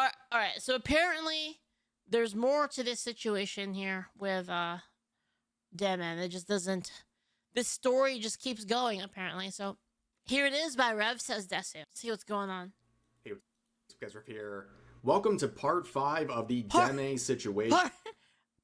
All right. So apparently, there's more to this situation here with Deme. It just doesn't. This story just keeps going. Apparently, so here it is by Rev Says Desu. See what's going on. Hey, what's up, guys? Rev here. Welcome to part 5 of the Deme situation.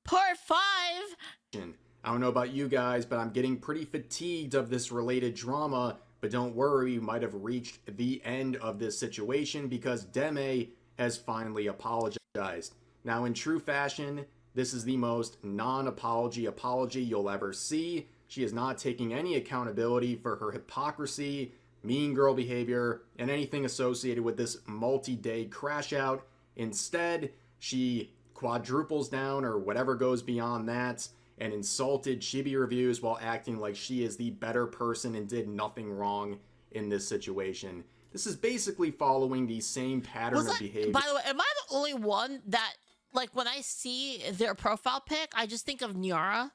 Part 5. I don't know about you guys, but I'm getting pretty fatigued of this related drama. But don't worry, we might have reached the end of this situation because Deme has finally apologized. Now, in true fashion, this is the most non-apology apology you'll ever see. She is not taking any accountability for her hypocrisy, mean girl behavior, and anything associated with this multi-day crash out. Instead, she quadruples down or whatever goes beyond that and insulted ChibiReviews while acting like she is the better person and did nothing wrong in this situation. This is basically following the same pattern of behavior. By the way, am I the only one that, like, when I see their profile pic, I just think of Nyara?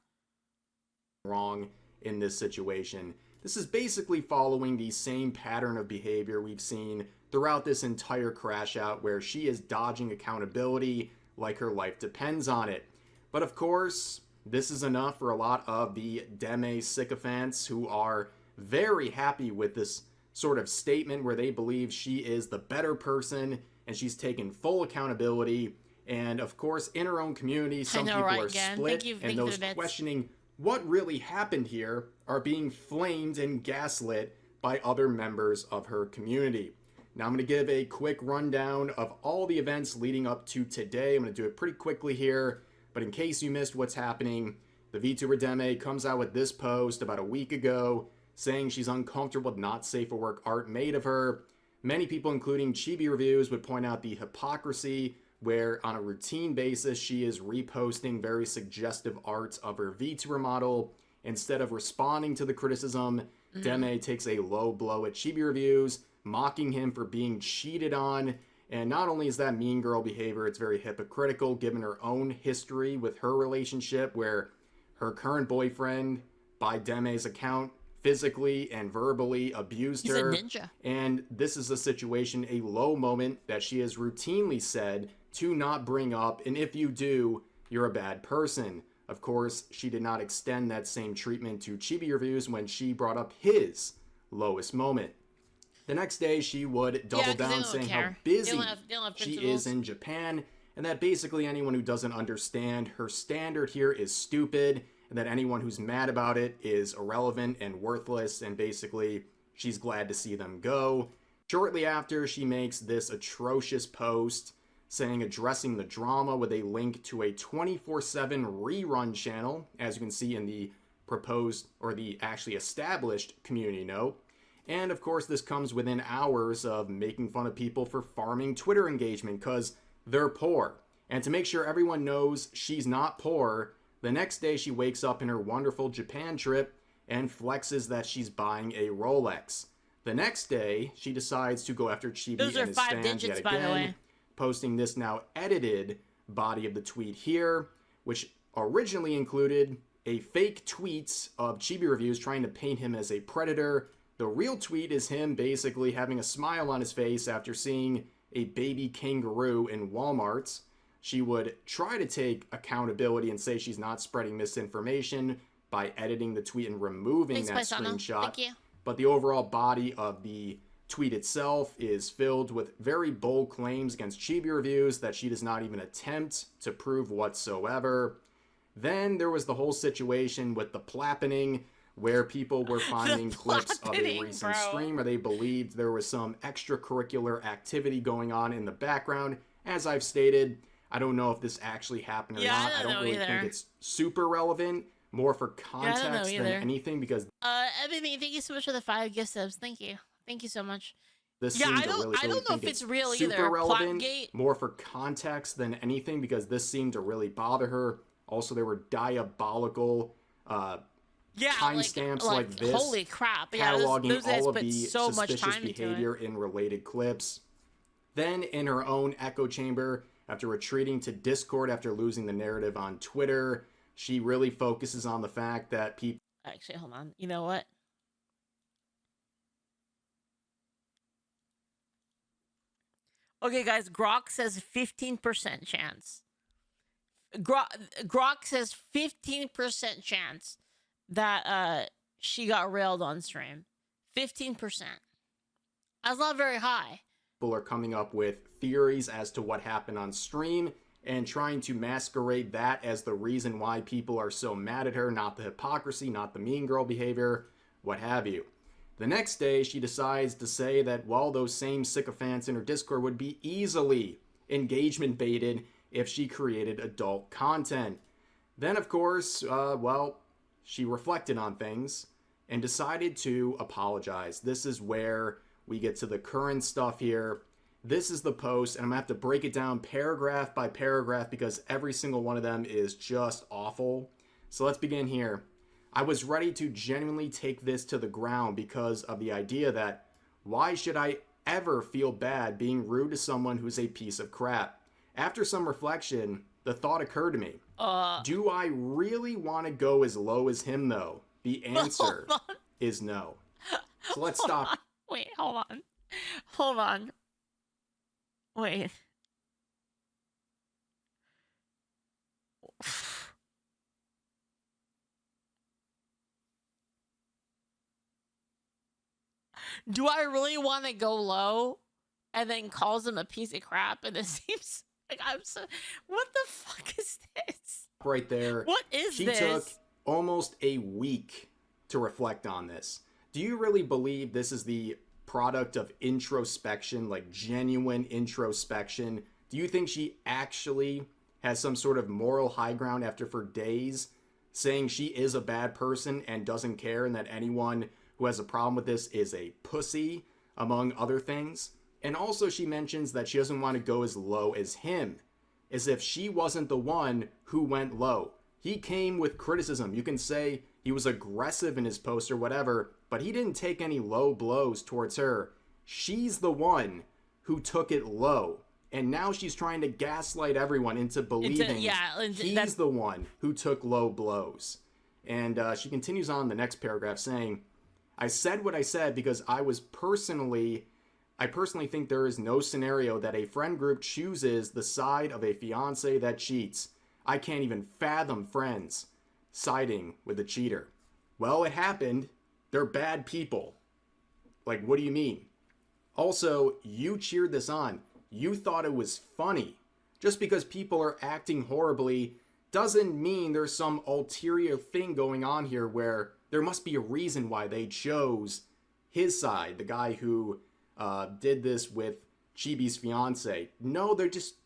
Wrong in this situation. This is basically following the same pattern of behavior we've seen throughout this entire crash out where she is dodging accountability like her life depends on it. But of course, this is enough for a lot of the Deme sycophants who are very happy with this sort of statement where they believe she is the better person and she's taken full accountability. And of course, in her own community, some people are split, and those questioning what really happened here are being flamed and gaslit by other members of her community. Now I'm going to give a quick rundown of all the events leading up to today. I'm going to do it pretty quickly here, but in case you missed what's happening, the VTuber Deme comes out with this post about a week ago saying she's uncomfortable with not safe for work art made of her. Many people, including ChibiReviews, would point out the hypocrisy where on a routine basis she is reposting very suggestive art of her VTuber model. Instead of responding to the criticism, Deme takes a low blow at ChibiReviews, mocking him for being cheated on. And not only is that mean girl behavior, it's very hypocritical given her own history with her relationship where her current boyfriend, by Deme's account, physically and verbally abused her. He's a ninja. And this is a situation, a low moment that she has routinely said to not bring up, and if you do, you're a bad person. Of course, she did not extend that same treatment to ChibiReviews when she brought up his lowest moment. The next day, she would double down saying how busy she is in Japan, and that basically anyone who doesn't understand her standard here is stupid, and that anyone who's mad about it is irrelevant and worthless, and basically she's glad to see them go. Shortly after, she makes this atrocious post saying addressing the drama with a link to a 24/7 rerun channel, as you can see in the proposed or the actually established community note. And of course, this comes within hours of making fun of people for farming Twitter engagement because they're poor. And to make sure everyone knows she's not poor, the next day she wakes up in her wonderful Japan trip and flexes that she's buying a Rolex. The next day, she decides to go after Chibi and his fans yet again, posting this now edited body of the tweet here, which originally included a fake tweet of ChibiReviews trying to paint him as a predator. The real tweet is him basically having a smile on his face after seeing a baby kangaroo in Walmart. She would try to take accountability and say she's not spreading misinformation by editing the tweet and removing that screenshot. But the overall body of the tweet itself is filled with very bold claims against ChibiReviews that she does not even attempt to prove whatsoever. Then there was the whole situation with the plappening, where people were finding clips of a recent stream where they believed there was some extracurricular activity going on in the background. As I've stated, I don't know if this actually happened or not. I don't really think it's super relevant, more for context than anything because... Ebony, thank you so much for the 5 gift subs. Thank you. Thank you so much. This I don't know if it's real either. Super relevant, more for context than anything because this seemed to really bother her. Also, there were diabolical timestamps like this. Holy crap! Cataloging all of the suspicious behavior in related clips. Then, in her own echo chamber, after retreating to Discord after losing the narrative on Twitter, she really focuses on the fact that people... Actually, hold on. You know what? Okay, guys, Grok says 15% chance. Grok says 15% chance that she got railed on stream. 15%. That's not very high. People are coming up with theories as to what happened on stream and trying to masquerade that as the reason why people are so mad at her, not the hypocrisy, not the mean girl behavior, what have you. The next day, she decides to say that, well, those same sycophants in her Discord would be easily engagement baited if she created adult content. Then, of course, she reflected on things and decided to apologize. This is where we get to the current stuff here. This is the post, and I'm going to have to break it down paragraph by paragraph because every single one of them is just awful. So let's begin here. I was ready to genuinely take this to the ground because of the idea that why should I ever feel bad being rude to someone who's a piece of crap? After some reflection, the thought occurred to me. Do I really want to go as low as him, though? The answer is no. So let's stop. Wait, hold on. Wait. Do I really want to go low and then calls him a piece of crap? And it seems like I'm so... What the fuck is this? Right there. What is this? She took almost a week to reflect on this. Do you really believe this is the product of introspection, like genuine introspection? Do you think she actually has some sort of moral high ground after for days saying she is a bad person and doesn't care and that anyone who has a problem with this is a pussy, among other things? And also she mentions that she doesn't want to go as low as him, as if she wasn't the one who went low. He came with criticism. You can say he was aggressive in his post or whatever, but he didn't take any low blows towards her. She's the one who took it low. And now she's trying to gaslight everyone into believing he's the one who took low blows. And she continues on the next paragraph saying, I said what I said because I personally think there is no scenario that a friend group chooses the side of a fiance that cheats. I can't even fathom friends siding with a cheater. Well, it happened. They're bad people. Like, what do you mean? Also, you cheered this on. You thought it was funny. Just because people are acting horribly doesn't mean there's some ulterior thing going on here where there must be a reason why they chose his side, the guy who did this with Chibi's fiance. No,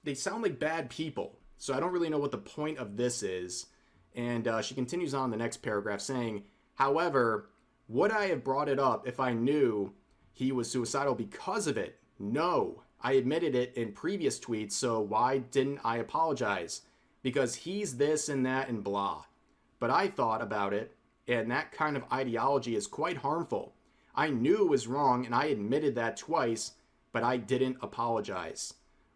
they sound like bad people. So I don't really know what the point of this is. And she continues on the next paragraph saying, however, would I have brought it up if I knew he was suicidal because of it? No, I admitted it in previous tweets, so why didn't I apologize? Because he's this and that and blah. But I thought about it, and that kind of ideology is quite harmful. I knew it was wrong, and I admitted that twice, but I didn't apologize.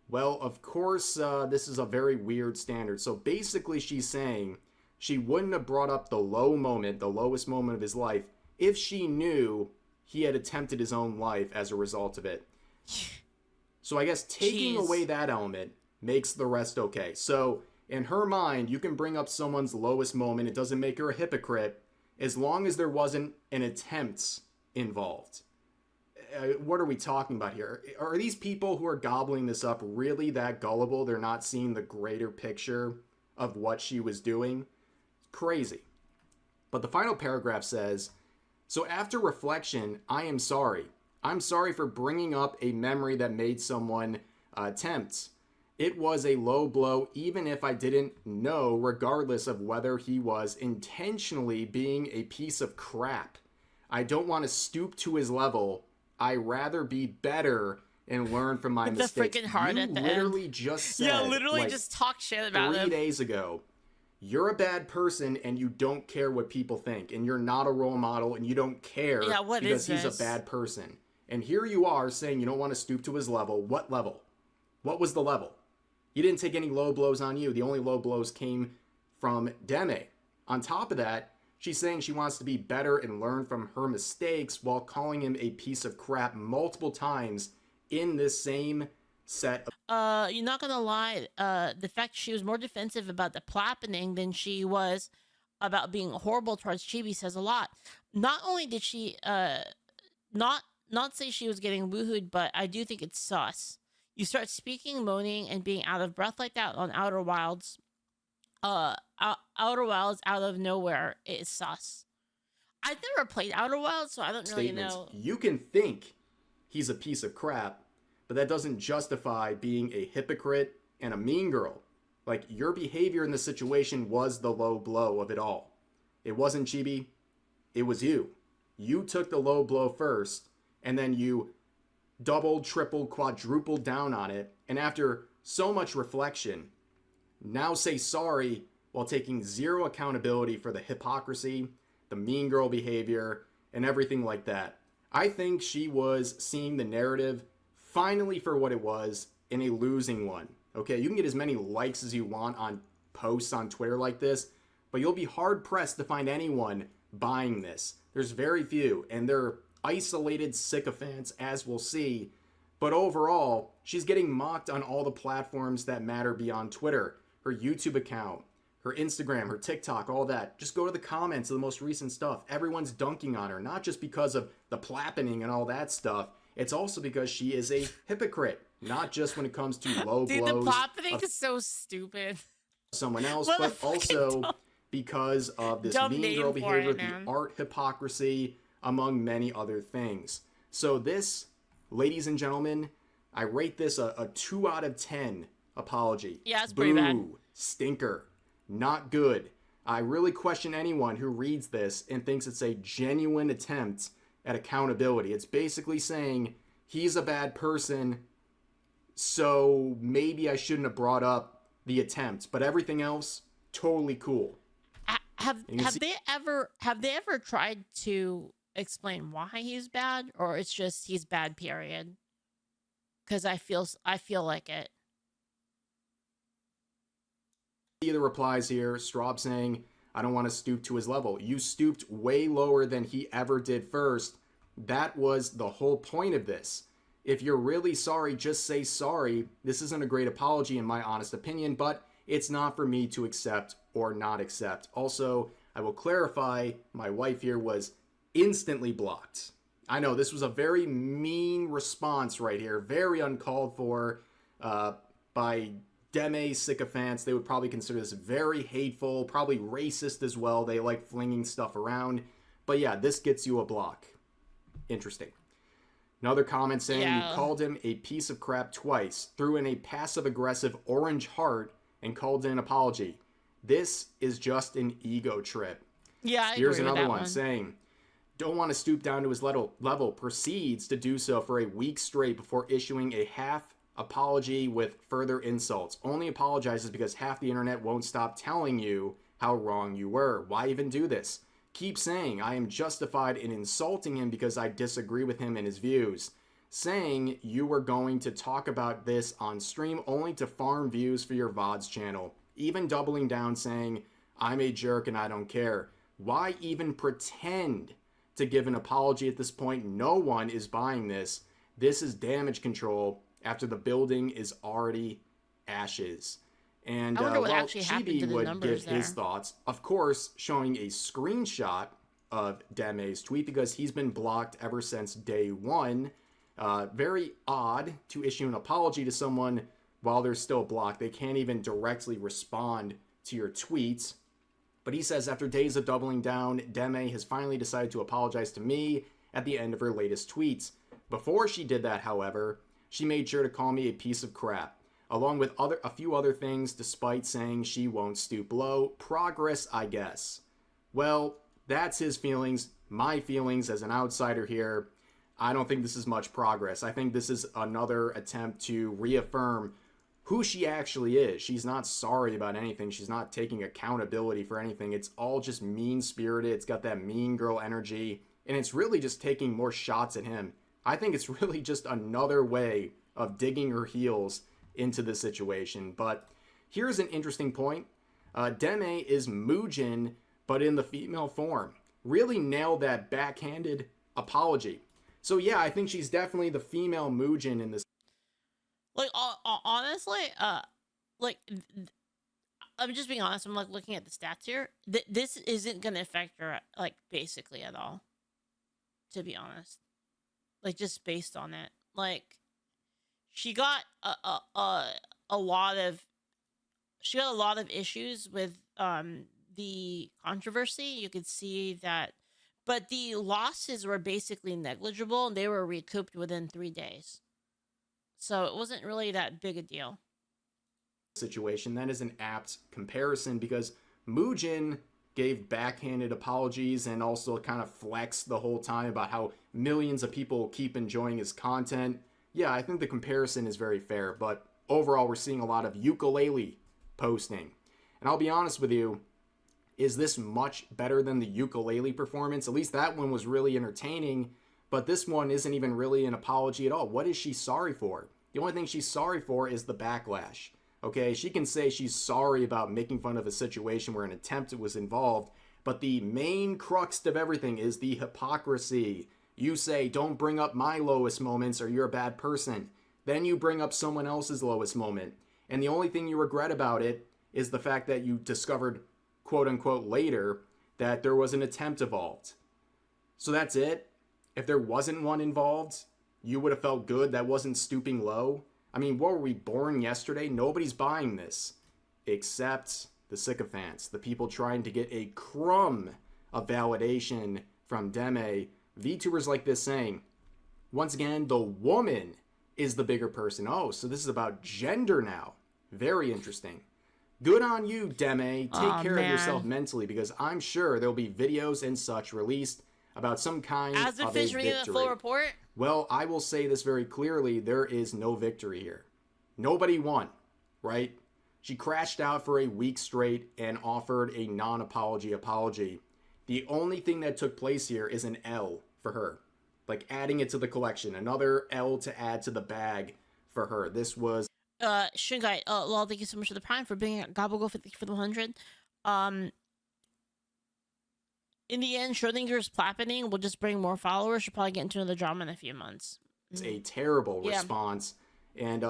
Well, of course, this is a very weird standard. So basically she's saying she wouldn't have brought up the low moment, the lowest moment of his life, if she knew he had attempted his own life as a result of it. So I guess taking away that element makes the rest okay. So in her mind, you can bring up someone's lowest moment. It doesn't make her a hypocrite as long as there wasn't an attempt involved. What are we talking about here? Are these people who are gobbling this up really that gullible? They're not seeing the greater picture of what she was doing? Crazy. But the final paragraph says, so after reflection, I am sorry. I'm sorry for bringing up a memory that made someone attempt. It was a low blow, even if I didn't know, regardless of whether he was intentionally being a piece of crap. I don't want to stoop to his level. I rather be better and learn from my mistakes. The freaking heart you at the literally end. Just said, yeah, literally just talk shit about 3 him. days ago, you're a bad person and you don't care what people think, and you're not a role model and you don't care because he's a bad person. And here you are saying you don't want to stoop to his level. What level? What was the level? He didn't take any low blows on you. The only low blows came from Deme. On top of that, she's saying she wants to be better and learn from her mistakes while calling him a piece of crap multiple times in this same set of You're not gonna lie. The fact she was more defensive about the plappening than she was about being horrible towards Chibi says a lot. Not only did she not not say she was getting woohooed, but I do think it's sus. You start speaking, moaning, and being out of breath like that on Outer Wilds. Outer Wilds out of nowhere is sus. I've never played Outer Wilds, so I don't really statements. know. You can think he's a piece of crap, but that doesn't justify being a hypocrite and a mean girl. Like, your behavior in the situation was the low blow of it all. It wasn't Chibi, it was you. You took the low blow first, and then you doubled, tripled, quadrupled down on it, and after so much reflection, now say sorry while taking zero accountability for the hypocrisy, the mean girl behavior, and everything like that. I think she was seeing the narrative finally for what it was, in a losing one. Okay, you can get as many likes as you want on posts on Twitter like this, but you'll be hard pressed to find anyone buying this. There's very few, and they're isolated sycophants, as we'll see. But overall, she's getting mocked on all the platforms that matter beyond Twitter. Her YouTube account, her Instagram, her TikTok, all that. Just go to the comments of the most recent stuff. Everyone's dunking on her, not just because of the plappening and all that stuff. It's also because she is a hypocrite, not just when it comes to low Dude, blows the plappening is so stupid. Someone else, What a but also dumb- because of this dumb mean name girl for behavior, it, man. the art hypocrisy, among many other things. So this, ladies and gentlemen, I rate this a 2 out of 10 apology. Yeah, it's pretty bad. Boo, stinker, not good. I really question anyone who reads this and thinks it's a genuine attempt at accountability. It's basically saying he's a bad person, so maybe I shouldn't have brought up the attempt, but everything else totally cool. Have they ever tried to explain why he's bad, or it's just he's bad, period? Because I feel like it. See the replies here. Straub saying, I don't want to stoop to his level. You stooped way lower than he ever did first. That was the whole point of this. If you're really sorry, just say sorry. This isn't a great apology in my honest opinion, but it's not for me to accept or not accept. Also, I will clarify, my wife here was instantly blocked. I know this was a very mean response right here, very uncalled for by Deme sycophants. They would probably consider this very hateful, probably racist as well. They like flinging stuff around. But yeah, this gets you a block. Interesting. Another comment saying you called him a piece of crap twice, threw in a passive-aggressive orange heart, and called in an apology. This is just an ego trip. Yeah, I Here's agree with another that one saying, don't want to stoop down to his level, proceeds to do so for a week straight before issuing a half apology with further insults. Only apologizes because half the internet won't stop telling you how wrong you were. Why even do this? Keep saying I am justified in insulting him because I disagree with him and his views. Saying you were going to talk about this on stream only to farm views for your VODs channel. Even doubling down saying I'm a jerk and I don't care. Why even pretend to give an apology at this point? No one is buying this. This is damage control after the building is already ashes. And I wonder what actually happened to Chibi the would numbers give his there. thoughts, of course, showing a screenshot of Deme's tweet because he's been blocked ever since day one. Very odd to issue an apology to someone while they're still blocked. They can't even directly respond to your tweets. But he says, after days of doubling down, Deme has finally decided to apologize to me at the end of her latest tweets. Before she did that, however, she made sure to call me a piece of crap, along with a few other things, despite saying she won't stoop low. Progress, I guess. Well, that's his feelings. My feelings as an outsider here, I don't think this is much progress. I think this is another attempt to reaffirm who she actually is. She's not sorry about anything. She's not taking accountability for anything. It's all just mean-spirited. It's got that mean girl energy, and it's really just taking more shots at him. I think it's really just another way of digging her heels into the situation. But here's an interesting point. Deme is Muujin, but in the female form. Really nailed that backhanded apology. So yeah, I think she's definitely the female Muujin in this. Like, honestly, like, I'm just being honest. I'm like looking at the stats here. This isn't gonna affect her like basically at all. To be honest, like just based on it, like she got a lot of issues with the controversy. You could see that, but the losses were basically negligible and they were recouped within 3 days. So it wasn't really that big a deal. Situation, that is an apt comparison because Muujin gave backhanded apologies and also kind of flexed the whole time about how millions of people keep enjoying his content. Yeah, I think the comparison is very fair, but overall we're seeing a lot of ukulele posting. And I'll be honest with you, is this much better than the ukulele performance? At least that one was really entertaining, but this one isn't even really an apology at all. What is she sorry for? The only thing she's sorry for is the backlash. Okay, she can say she's sorry about making fun of a situation where an attempt was involved, but the main crux of everything is the hypocrisy. You say, don't bring up my lowest moments or you're a bad person. Then you bring up someone else's lowest moment. And the only thing you regret about it is the fact that you discovered, quote unquote, later that there was an attempt involved. So that's it. If there wasn't one involved, you would have felt good. That wasn't stooping low. I mean, what were we born yesterday? Nobody's buying this except the sycophants, the people trying to get a crumb of validation from Deme. VTubers like this saying, once again, the woman is the bigger person. Oh, so this is about gender now. Very interesting. Good on you, Deme. Take care of yourself mentally because I'm sure there'll be videos and such released about some kind of a victory. The full report? Well, I will say this very clearly. There is no victory here. Nobody won, right? She crashed out for a week straight and offered a non-apology apology. The only thing that took place here is an L for her. Like adding it to the collection. Another L to add to the bag for her. This was... Shungai, Lol, thank you so much for the prime, for being at Gobble for the 100. In the end, Schrodinger's plappening will just bring more followers. She'll probably get into another drama in a few months. It's a terrible response. And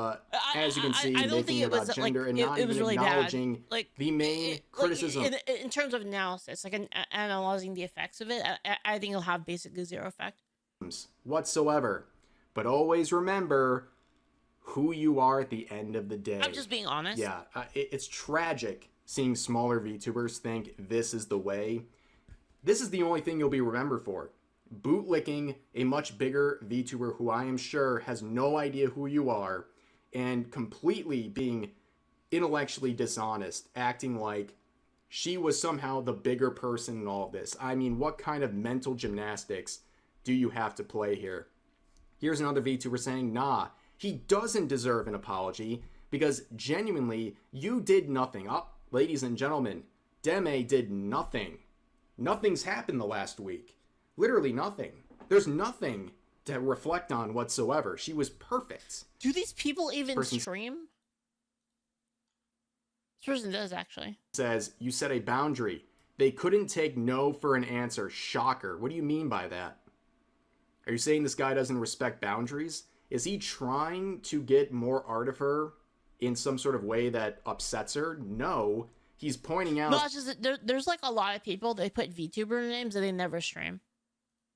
as you can see, I don't making think it about was gender like, and not it even was really acknowledging bad. Like the main criticism. Like, in terms of analysis, like analyzing the effects of it, I think it'll have basically zero effect whatsoever. But always remember who you are at the end of the day. I'm just being honest. Yeah, it's tragic seeing smaller VTubers think this is the way. This is the only thing you'll be remembered for. Bootlicking a much bigger VTuber who I am sure has no idea who you are and completely being intellectually dishonest, acting like she was somehow the bigger person in all of this. I mean, what kind of mental gymnastics do you have to play here? Here's another VTuber saying, nah, he doesn't deserve an apology because genuinely, you did nothing. Oh, ladies and gentlemen, Deme did nothing. Nothing's happened the last week. Literally nothing. There's nothing to reflect on whatsoever. She was perfect. Do these people even stream? This person does, actually. Says, you set a boundary. They couldn't take no for an answer. Shocker. What do you mean by that? Are you saying this guy doesn't respect boundaries? Is he trying to get more art of her in some sort of way that upsets her? No. He's pointing out... No, it's just that there's like a lot of people, they put VTuber names and they never stream.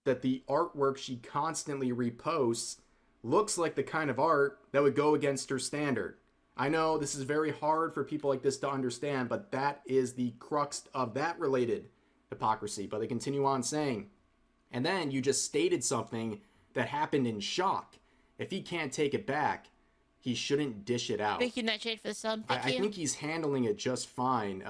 That the artwork she constantly reposts looks like the kind of art that would go against her standard. I know this is very hard for people like this to understand, but that is the crux of that related hypocrisy. But they continue on saying, and then you just stated something that happened in shock. If he can't take it back, he shouldn't dish it out. Thank you, Nightshade, for the sub. I think he's handling it just fine.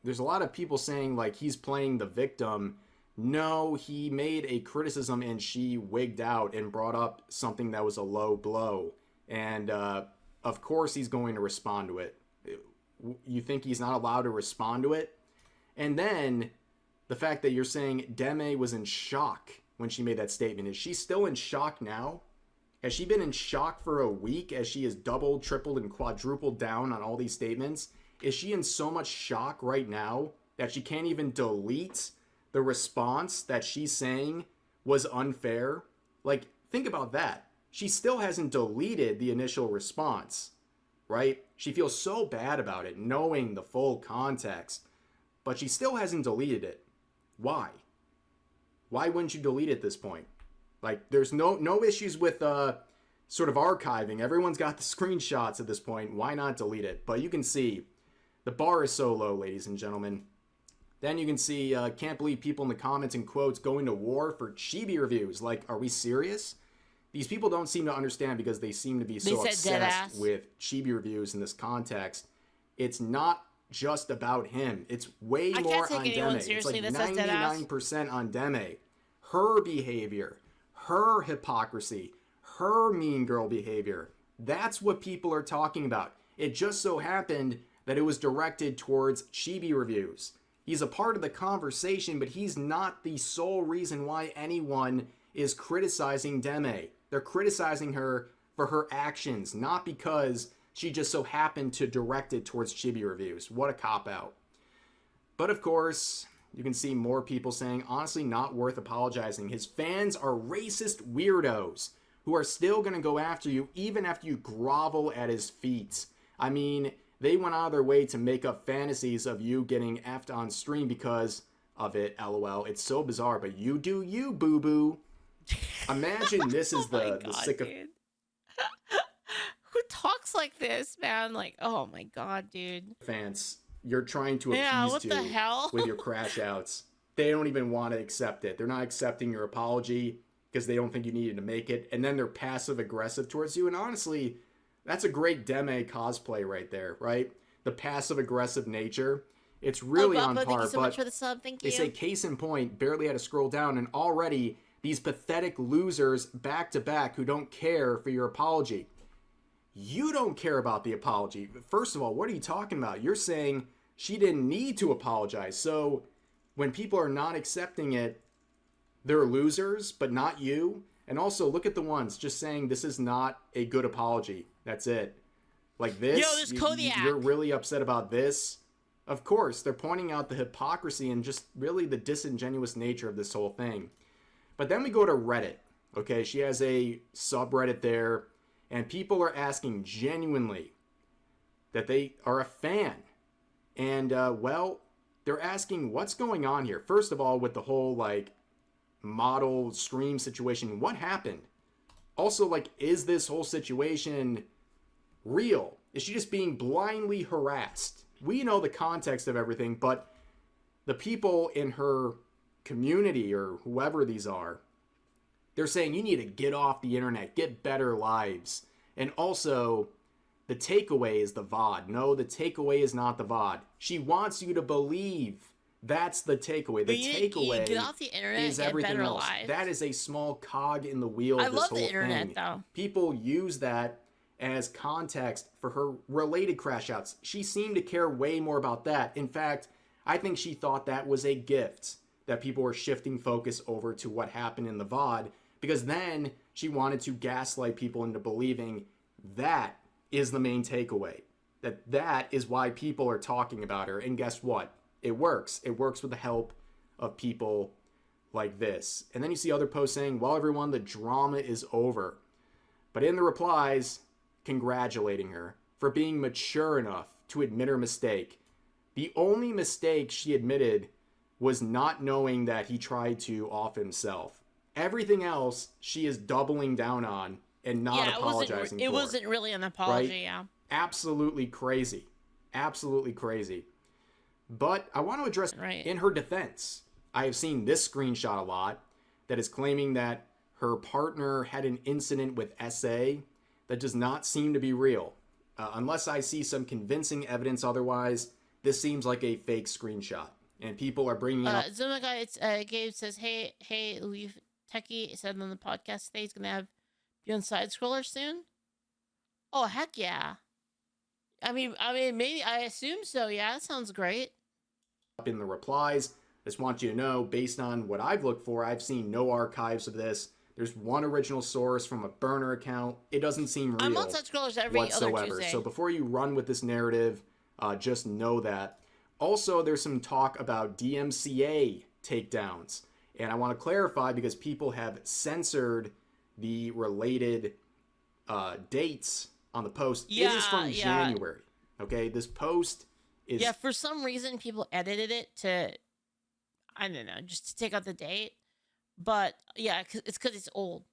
There's a lot of people saying like he's playing the victim. No, he made a criticism and she wigged out and brought up something that was a low blow. And of course he's going to respond to it. You think he's not allowed to respond to it? And then the fact that you're saying Deme was in shock when she made that statement. Is she still in shock now? Has she been in shock for a week as she has doubled, tripled, and quadrupled down on all these statements? Is she in so much shock right now that she can't even delete the response that she's saying was unfair? Like, think about that. she still hasn't deleted the initial response, right? She feels so bad about it, knowing the full context, but she still hasn't deleted it. Why? Why wouldn't you delete it at this point? Like, there's no issues with sort of archiving. Everyone's got the screenshots at this point. Why not delete it? But you can see the bar is so low, ladies and gentlemen. Then you can see, can't believe people in the comments and quotes going to war for ChibiReviews. Like, are we serious? These people don't seem to understand because they seem to be so obsessed with ChibiReviews in this context. It's not just about him. It's way more on Deme. It's like 99% on Deme. Her behavior, her hypocrisy, her mean girl behavior. That's what people are talking about. It just so happened that it was directed towards ChibiReviews. He's a part of the conversation, but he's not the sole reason why anyone is criticizing Deme. They're criticizing her for her actions, not because she just so happened to direct it towards ChibiReviews. What a cop-out. But of course, you can see more people saying, honestly, not worth apologizing. His fans are racist weirdos who are still going to go after you even after you grovel at his feet. I mean, they went out of their way to make up fantasies of you getting effed on stream because of it, lol. It's so bizarre, but you do you, boo-boo. Imagine this is the sick of... Who talks like this, man? Like, oh my god, dude. Fans, you're trying to appease what the hell? with your crash outs. They don't even want to accept it. They're not accepting your apology because they don't think you needed to make it. And then they're passive aggressive towards you. And honestly, that's a great Deme cosplay right there, right? The passive aggressive nature. It's really on par. Thank you so much for the sub. Thank you. They say case in point, barely had to scroll down, and already these pathetic losers back to back who don't care for your apology. You don't care about the apology. First of all, what are you talking about? You're saying she didn't need to apologize. So when people are not accepting it, they're losers, but not you. And also, look at the ones just saying this is not a good apology. That's it. Like this, yo, there's Kodiak. You're really upset about this. Of course, they're pointing out the hypocrisy and just really the disingenuous nature of this whole thing. But then we go to Reddit. Okay, she has a subreddit there. And people are asking genuinely that they are a fan. And, well, they're asking what's going on here. First of all, with the whole, like, model stream situation, what happened? Also, like, is this whole situation real? Is she just being blindly harassed? We know the context of everything, but the people in her community or whoever these are, they're saying you need to get off the internet, get better lives. And also, the takeaway is the VOD. No, the takeaway is not the VOD. She wants you to believe that's the takeaway. The takeaway get off the internet is and everything better else. Lives. That is a small cog in the wheel of I this love whole the internet, thing. though. People use that as context for her related crash outs. She seemed to care way more about that. In fact, I think she thought that was a gift, that people were shifting focus over to what happened in the VOD, because then she wanted to gaslight people into believing that is the main takeaway. That is why people are talking about her. And guess what? It works. It works with the help of people like this. And then you see other posts saying, well, everyone, the drama is over. But in the replies, congratulating her for being mature enough to admit her mistake. The only mistake she admitted was not knowing that he tried to off himself. Everything else she is doubling down on and not apologizing for. It wasn't really an apology, right? yeah. Absolutely crazy. Absolutely crazy. But I want to address, in her defense, I have seen this screenshot a lot that is claiming that her partner had an incident with SA that does not seem to be real. Unless I see some convincing evidence otherwise, this seems like a fake screenshot. And people are bringing up... Zuma guy, it's Gabe says, hey, Leaf Techie said on the podcast today he's going to have you on Side Scroller soon. Oh, heck yeah. I mean, maybe, I assume so. Yeah, that sounds great. In the replies, I just want you to know, based on what I've looked for, I've seen no archives of this. There's one original source from a burner account. It doesn't seem real I'm on Side Scrollers every whatsoever. other Tuesday. So before you run with this narrative, just know that. Also, there's some talk about DMCA takedowns. And I want to clarify because people have censored the related dates on the post, it Yeah, is from yeah. January. Okay, this post is... Yeah, for some reason, people edited it to, I don't know, just to take out the date. But yeah, it's because it's old.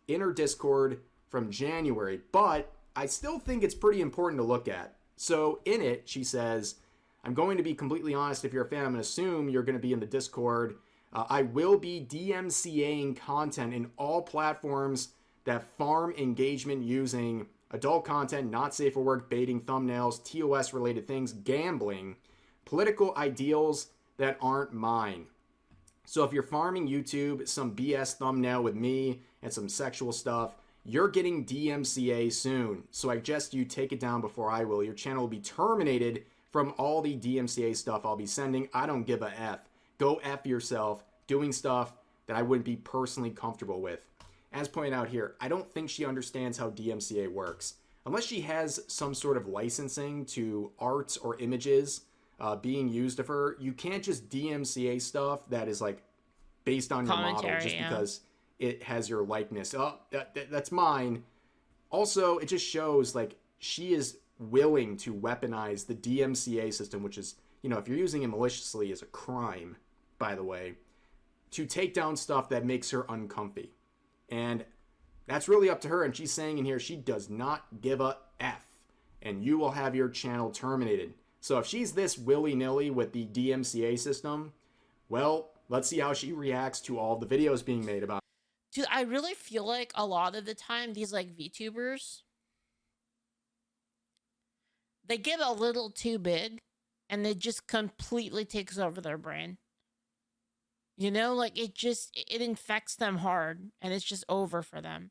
in her Discord from January, but I still think it's pretty important to look at. So in it, she says, I'm going to be completely honest. If you're a fan, I'm going to assume you're going to be in the Discord. I will be DMCAing content in all platforms that farm engagement using adult content, not safe for work, baiting, thumbnails, TOS related things, gambling, political ideals that aren't mine. So if you're farming YouTube, some BS thumbnail with me and some sexual stuff, you're getting DMCA soon. So I suggest you take it down before I will. Your channel will be terminated from all the DMCA stuff I'll be sending. I don't give a F. Go F yourself doing stuff that I wouldn't be personally comfortable with. As pointed out here, I don't think she understands how DMCA works. Unless she has some sort of licensing to art or images being used of her, you can't just DMCA stuff that is like based on your model just because it has your likeness. Oh, that's mine. Also, it just shows like she is willing to weaponize the DMCA system, which is, you know, if you're using it maliciously, is a crime, by the way, to take down stuff that makes her uncomfy. And that's really up to her. And she's saying in here, she does not give a F, and you will have your channel terminated. So if she's this willy-nilly with the DMCA system, well, let's see how she reacts to all the videos being made about it. Dude, I really feel like a lot of the time, these like VTubers, they get a little too big and it just completely takes over their brain. You know, like it infects them hard and it's just over for them.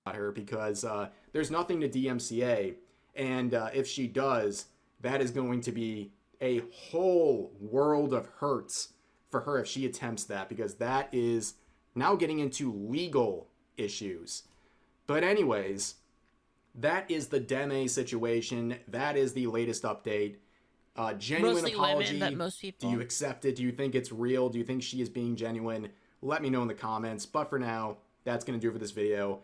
Her because there's nothing to DMCA, and if she does, that is going to be a whole world of hurts for her if she attempts that, because that is now getting into legal issues. But anyways, that is the Deme situation. That is the latest update. Genuine Mostly apology. women, but most people. Do you accept it? Do you think it's real? Do you think she is being genuine? Let me know in the comments. But for now, that's going to do it for this video.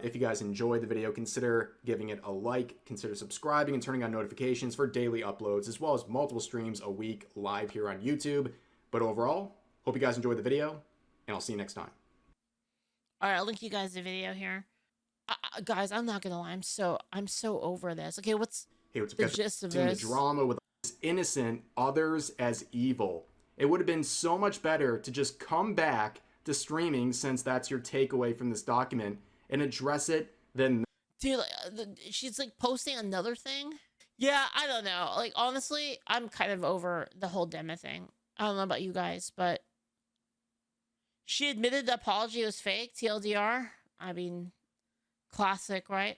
If you guys enjoyed the video, consider giving it a like, consider subscribing and turning on notifications for daily uploads, as well as multiple streams a week live here on YouTube. But overall, hope you guys enjoyed the video, and I'll see you next time. All right, I'll link you guys the video here. Guys, I'm not gonna lie, I'm so over this. Okay, what's the gist of this? The drama with innocent, others as evil. It would have been so much better to just come back to streaming, since that's your takeaway from this document, and address it then. Dude, she's like posting another thing. Yeah, I don't know. Like, honestly, I'm kind of over the whole Deme thing. I don't know about you guys, but she admitted the apology was fake, TLDR. I mean, classic, right?